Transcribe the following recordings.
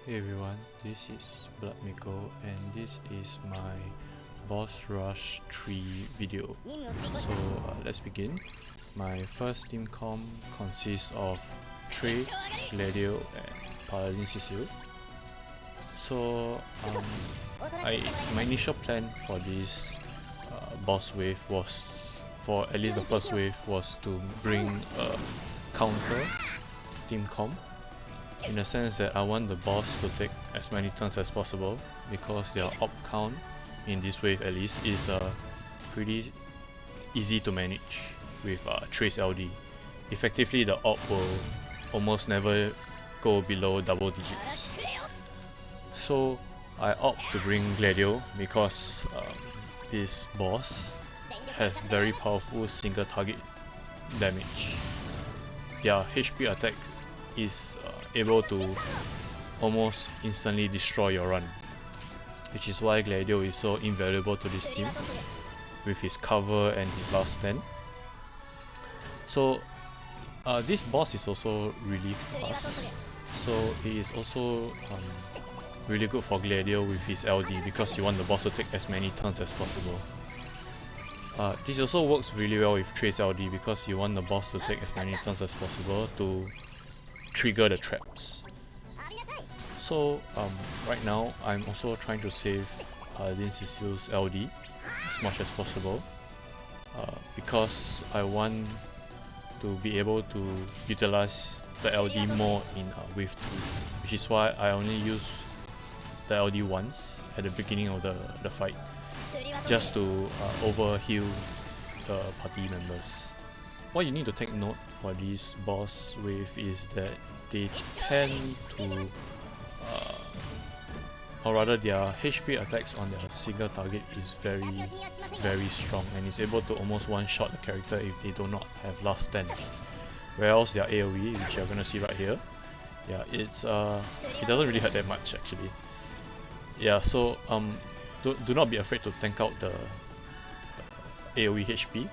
Hey everyone, this is bloodmako and this is my boss rush 3 video. So let's begin. My first team comp consists of Trey, Gladiolus and Paladin Cecil. So my initial plan for this boss wave was, for at least the first wave, was to bring a counter team comp, in the sense that I want the boss to take as many turns as possible, because their op count in this wave at least is pretty easy to manage with Trey's LD. Effectively, the op will almost never go below double digits. So I opt to bring Gladiolus because this boss has very powerful single target damage. Their HP attack is able to almost instantly destroy your run, which is why Gladiolus is so invaluable to this team with his cover and his last stand. So this boss is also really fast, so it is also really good for Gladiolus with his LD, because you want the boss to take as many turns as possible. This also works really well with Trey's LD, because you want the boss to take as many turns as possible to trigger the traps. So right now I'm also trying to save Paladin Cecil's LD as much as possible, because I want to be able to utilize the LD more in wave 2, which is why I only use the LD once at the beginning of the fight, just to overheal the party members. What you need to take note for this boss wave is that they tend to, or rather their HP attacks on their single target is very strong, and is able to almost one-shot the character if they do not have last stand. Whereas their AoE, which you're gonna see right here, yeah, it doesn't really hurt that much actually. Yeah, so do not be afraid to tank out the AoE HP,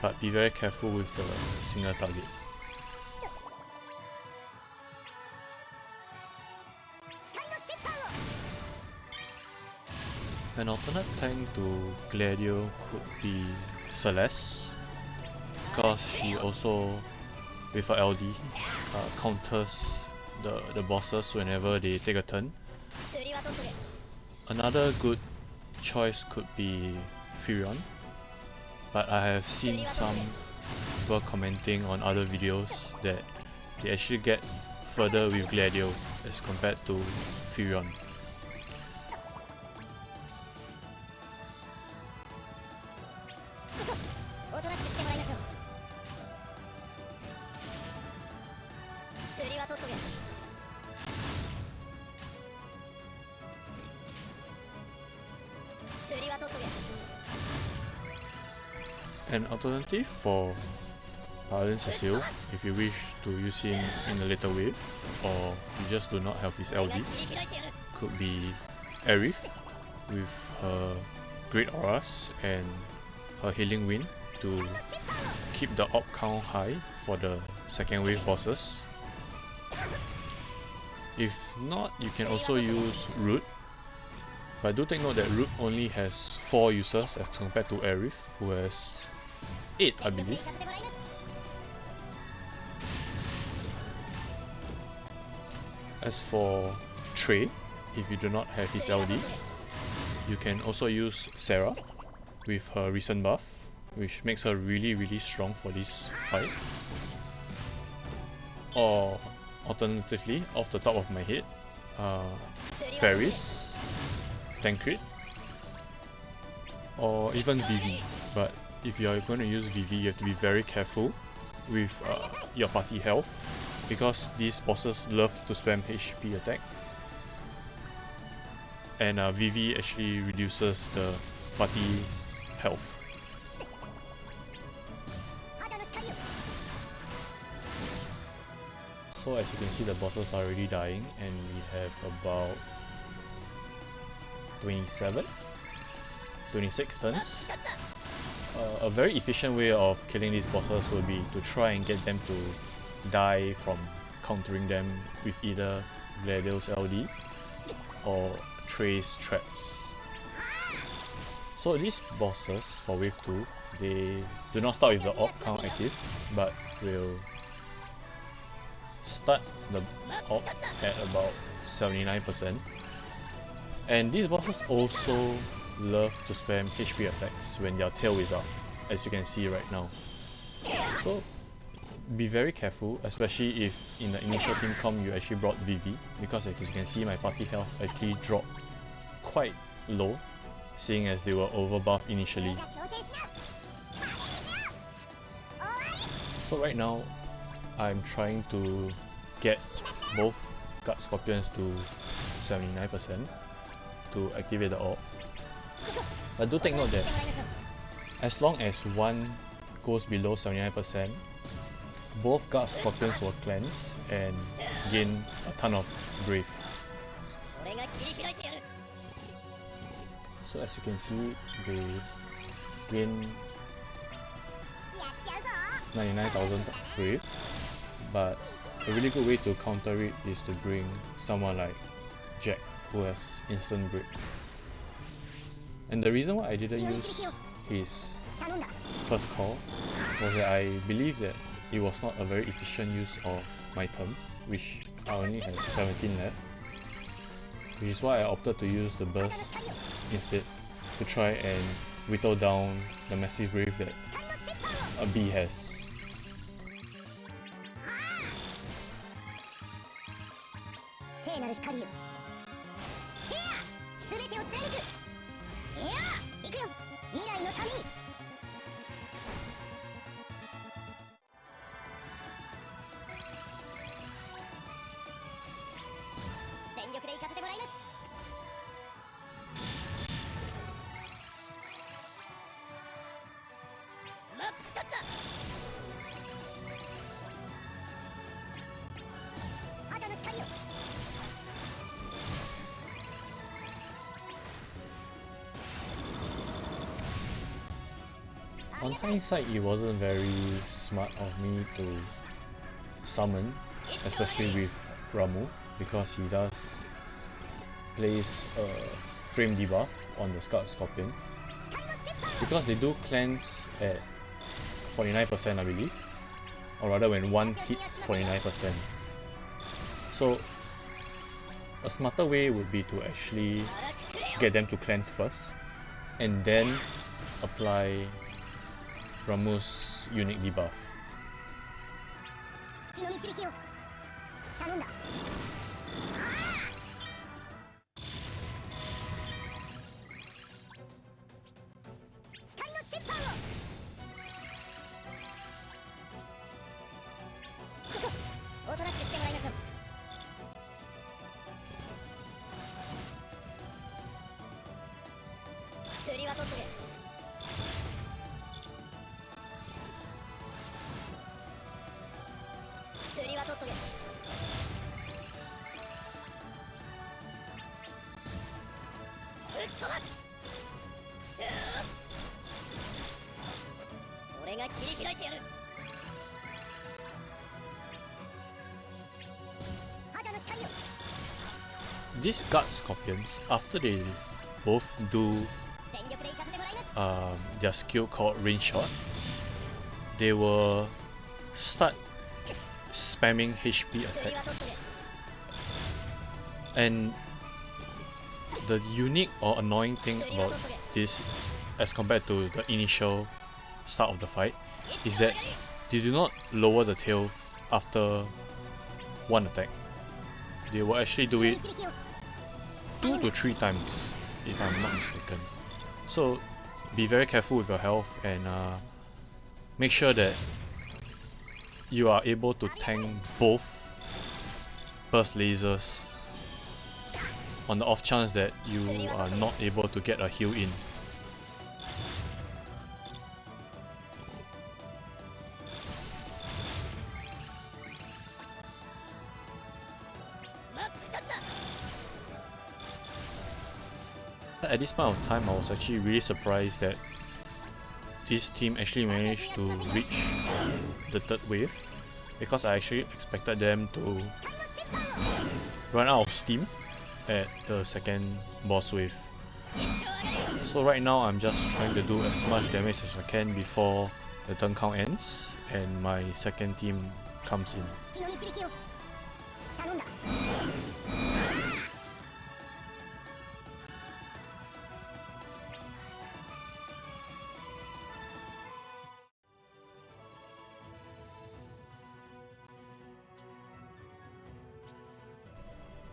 but be very careful with the single target. An alternate tank to Gladiolus could be Celes, because she also, with her LD, counters the bosses whenever they take a turn. Another good choice could be Furion, but I have seen some people commenting on other videos that they actually get further with Gladiolus as compared to Furion. An alternative for Paladin Cecil, if you wish to use him in a later wave, or you just do not have his LD, could be Aerith with her great auras and her healing wind to keep the op count high for the second wave bosses. If not, you can also use Root, but do take note that Root only has 4 users as compared to Aerith, who has 8, I believe. As for Trey, if you do not have his LD, you can also use Sarah with her recent buff, which makes her really strong for this fight. Or alternatively, off the top of my head, Ferris, Tancred, or even Vivi. But if you are going to use Vivi, you have to be very careful with your party health, because these bosses love to spam HP attack, and Vivi actually reduces the party's health. So as you can see, the bosses are already dying, and we have about 26 turns. A very efficient way of killing these bosses would be to try and get them to die from countering them with either Gladiolus LD or Trey's traps. So these bosses for wave 2, they do not start with the orb count active, but will start the orb at about 79%. And these bosses also love to spam HP attacks when their tail is up, as you can see right now. So be very careful, especially if in the initial team comp you actually brought Vivi, because as you can see my party health actually dropped quite low, seeing as they were over buffed initially. So right now I'm trying to get both Guard Scorpions to 79% to activate the orb. But do take note that as long as one goes below 79%, both Guard Scorpions will cleanse and gain a ton of Brave. So as you can see, they gain 99,000 Brave, but a really good way to counter it is to bring someone like Jack, who has instant break. And the reason why I didn't use his first call was that I believe that it was not a very efficient use of my term, which I only had 17 left, which is why I opted to use the burst instead to try and whittle down the massive brave that a bee has. On hindsight, it wasn't very smart of me to summon, especially with Ramu, because he does place a frame debuff on the Guard Scorpion. Because they do cleanse at 49%, I believe, or rather when one hits 49%. So a smarter way would be to actually get them to cleanse first and then apply Ramu's unique debuff. These Guard Scorpions, after they both do their skill called Range Shot, they will start spamming HP attacks. And the unique or annoying thing about this, as compared to the initial start of the fight, is that they do not lower the tail after one attack. They will actually do it 2 to 3 times, if I'm not mistaken. So be very careful with your health and make sure that you are able to tank both burst lasers on the off chance that you are not able to get a heal in. At this point of time, I was actually really surprised that this team actually managed to reach the third wave, because I actually expected them to run out of steam at the second boss wave. So right now I'm just trying to do as much damage as I can before the turn count ends and my second team comes in.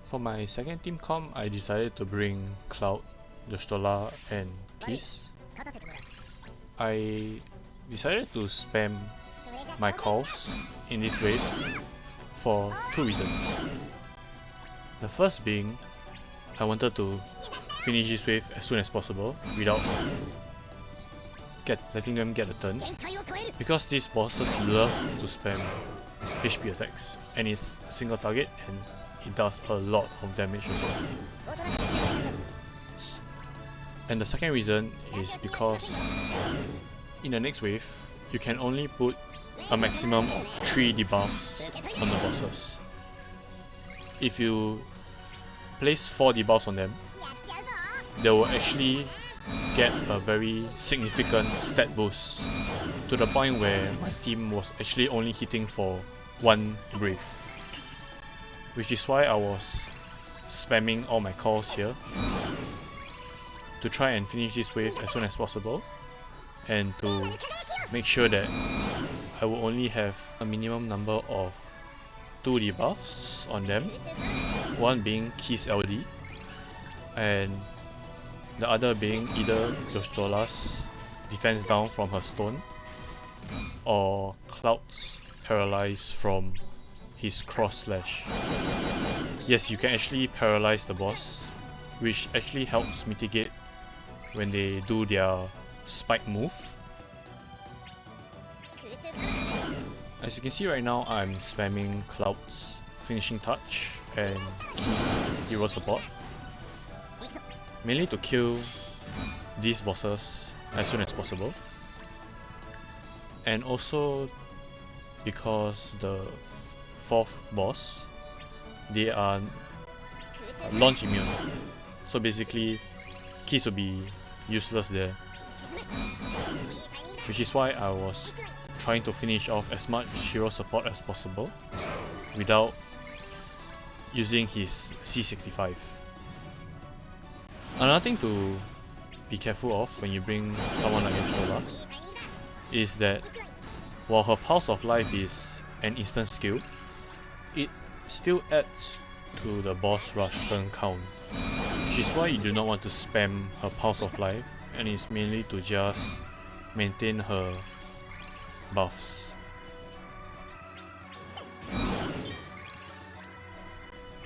For my second team comp, I decided to bring Cloud, Jostola and Keiss. I decided to spam my calls in this wave for two reasons. The first being, I wanted to finish this wave as soon as possible without letting them get a turn, because these bosses love to spam HP attacks and it's single target and it does a lot of damage also. And the second reason is because in the next wave, you can only put a maximum of 3 debuffs on the bosses. If you place 4 debuffs on them, they will actually get a very significant stat boost, to the point where my team was actually only hitting for 1 brave. Which is why I was spamming all my calls here to try and finish this wave as soon as possible, and to make sure that I will only have a minimum number of 2 debuffs on them, one being Keiss LD and the other being either Jostola's defense down from her stone or Cloud's paralyze from his cross slash. Yes, you can actually paralyze the boss, which actually helps mitigate when they do their spike move. As you can see right now, I'm spamming Cloud's finishing touch and Keiss hero support, mainly to kill these bosses as soon as possible, and also because the 4th boss, they are launch immune, so basically Keiss will be useless there, which is why I was trying to finish off as much hero support as possible without using his C65. Another thing to be careful of when you bring someone like Jostola is that while her Pulse of Life is an instant skill, it still adds to the boss rush turn count, which is why you do not want to spam her Pulse of Life, and it's mainly to just maintain her buffs.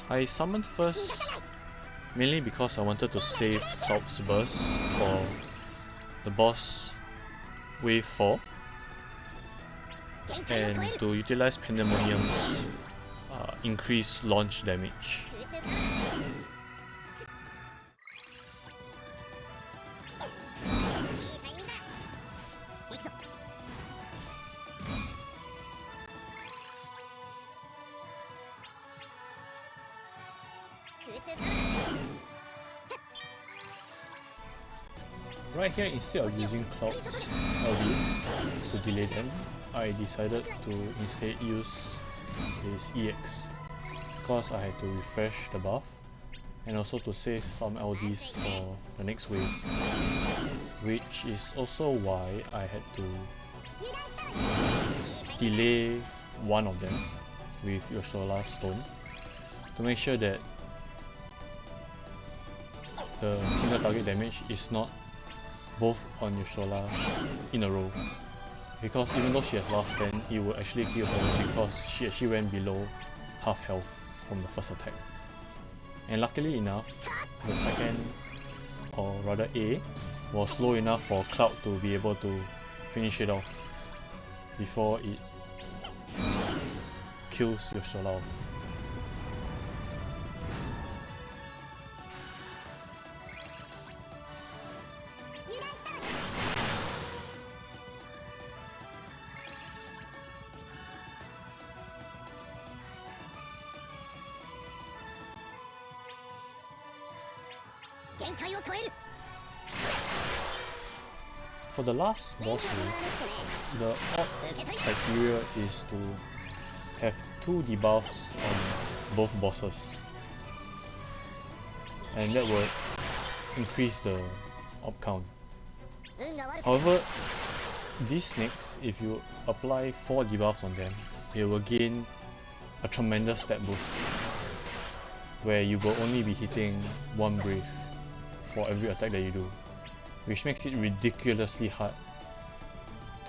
I summoned first mainly because I wanted to save Cloud's burst for the boss wave 4 and to utilize Pandemonium's increased launch damage. Right here, instead of using Cloud's LD to delay them, I decided to instead use his EX, because I had to refresh the buff and also to save some LDs for the next wave, which is also why I had to delay one of them with Jostola's stone to make sure that the single target damage is not both on Jostola in a row, because even though she has last stand, it will actually kill her because she actually went below half health from the first attack. And luckily enough, the second, or rather A, was low enough for Cloud to be able to finish it off before it kills Jostola off. For the last boss wave, the odd criteria is to have 2 debuffs on both bosses, and that will increase the op count. However, these snakes, if you apply 4 debuffs on them, they will gain a tremendous stat boost, where you will only be hitting 1 brave for every attack that you do, which makes it ridiculously hard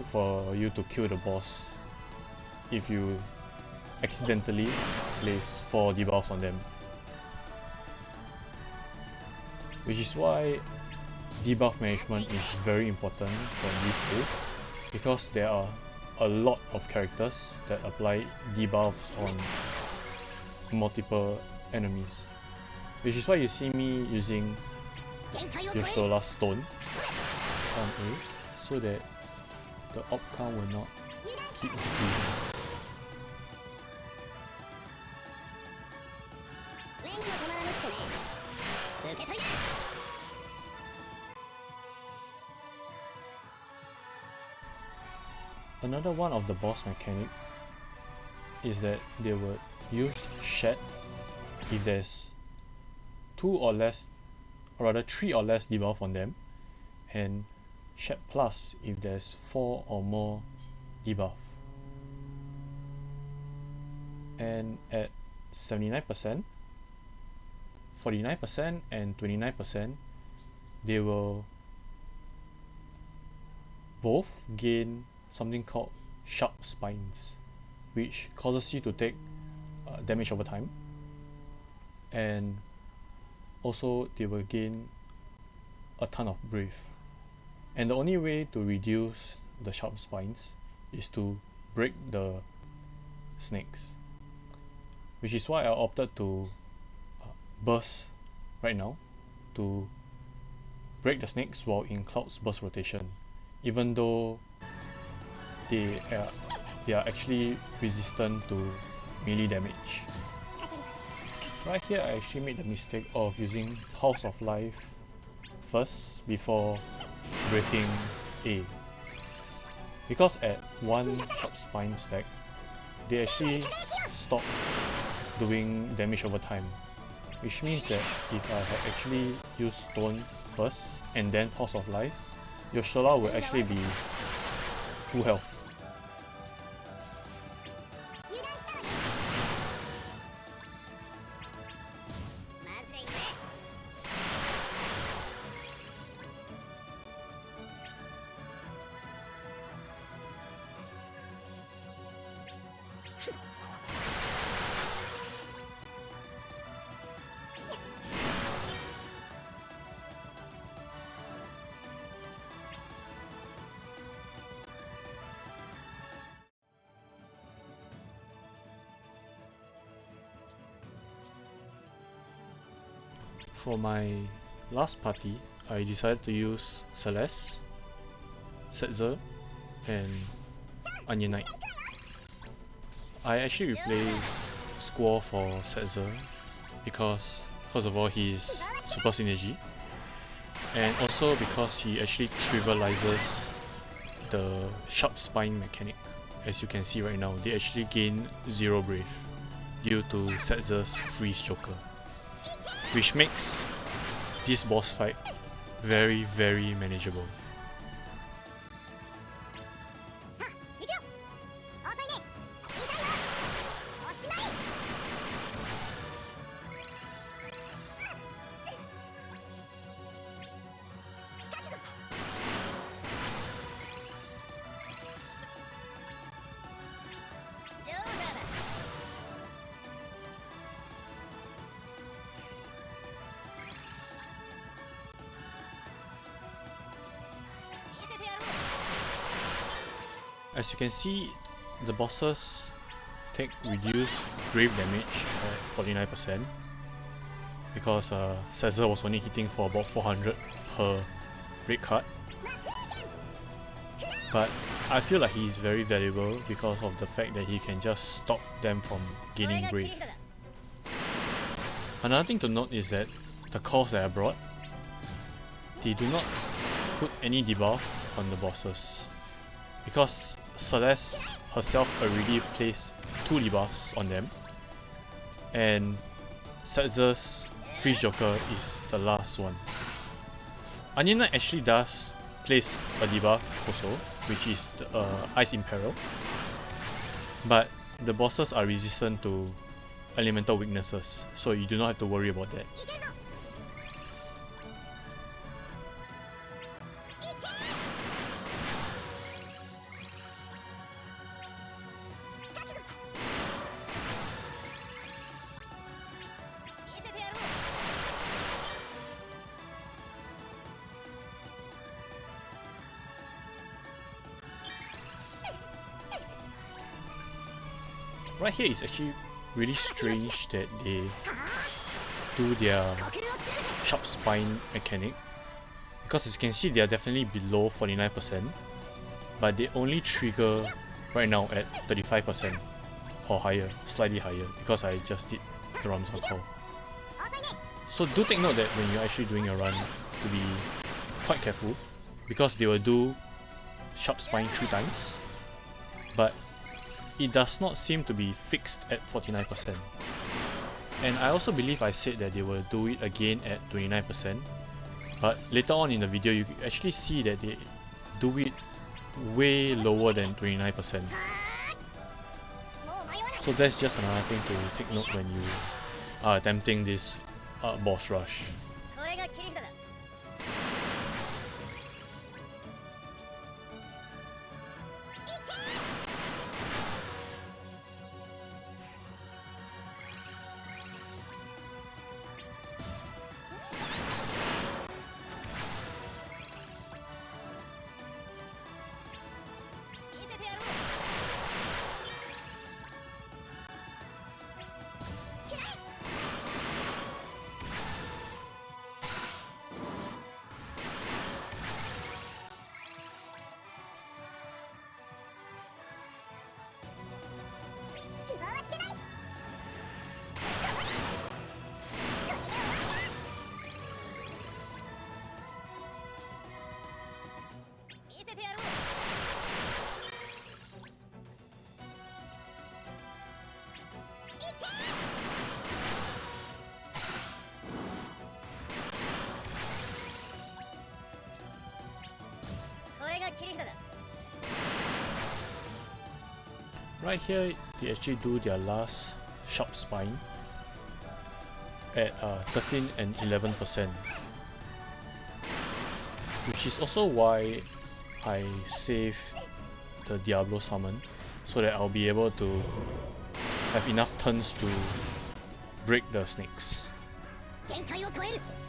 for you to kill the boss if you accidentally place 4 debuffs on them. Which is why debuff management is very important for this build, because there are a lot of characters that apply debuffs on multiple enemies. Which is why you see me using Yoshtola's stone on A, so that the op count will not keep increasing. Another one of the boss mechanic is that they would use Shed if there's 2 or less, or rather 3 or less debuff on them, and Shed Plus if there's 4 or more debuff. And at 79%, 49% and 29%, they will both gain something called Sharp Spines, which causes you to take damage over time, and also they will gain a ton of Brave. And the only way to reduce the Sharp Spines is to break the snakes, which is why I opted to burst right now to break the snakes while in Cloud's burst rotation, even though they are actually resistant to melee damage. Right here I actually made the mistake of using Pulse of Life first before breaking A, because at 1 Sharp Spine stack they actually stop doing damage over time, which means that if I had actually used Stone first and then Pulse of Life, Yoshola will actually be full health. For my last party, I decided to use Celes, Setzer, and Onion Knight. I actually replaced Squall for Setzer because, first of all, he is super synergy, and also because he actually trivializes the Sharp Spine mechanic. As you can see right now, they actually gain 0 Brave due to Setzer's Freeze Choker, which makes this boss fight very, very manageable. As you can see, the bosses take reduced Brave damage at 49%, because Celes was only hitting for about 400 per red card. But I feel like he is very valuable because of the fact that he can just stop them from gaining Brave. Another thing to note is that the cores that I brought they do not put any debuff on the bosses because Celes herself already placed 2 debuffs on them, and Setzer's Freeze Joker is the last one. Onion Knight actually does place a debuff also, which is the, Ice Imperil, but the bosses are resistant to elemental weaknesses, so you do not have to worry about that. Right here is actually really strange that they do their sharp spine mechanic, because as you can see they are definitely below 49%, but they only trigger right now at 35% or higher, slightly higher, because I just did the Ramzan call. So do take note that when you're actually doing a run to be quite careful, because they will do sharp spine 3 times, but it does not seem to be fixed at 49%. And I also believe I said that they will do it again at 29%, but later on in the video you can actually see that they do it way lower than 29%. So that's just another thing to take note when you are attempting this boss rush. Right here, they actually do their last sharp spine at 13 and 11%, which is also why I saved the Diablo summon, so that I'll be able to have enough turns to break the snakes.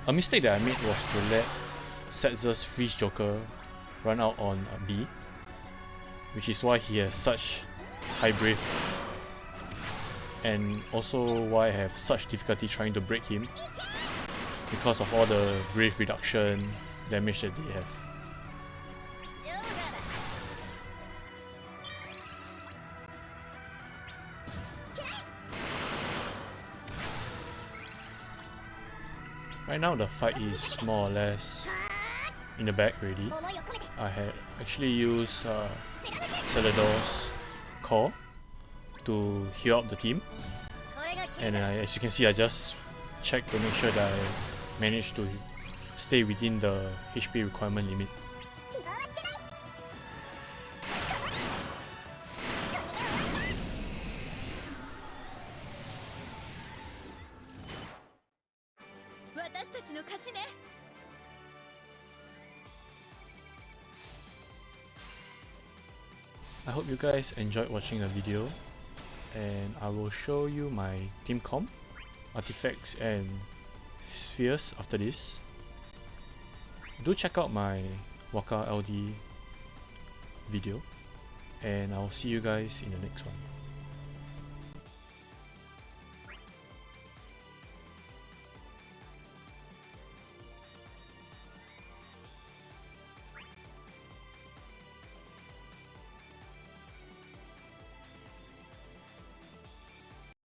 A mistake that I made was to let Setzer's Freeze Joker run out on B, which is why he has such high brave, and also why I have such difficulty trying to break him, because of all the brave reduction damage that they have. Right now the fight is more or less in the back already. I had actually used Celador's core to heal up the team, and as you can see I just checked to make sure that I managed to stay within the HP requirement limit. I hope you guys enjoyed watching the video, and I will show you my team comp, artifacts and spheres after this. Do check out my Waka LD video, and I'll see you guys in the next one.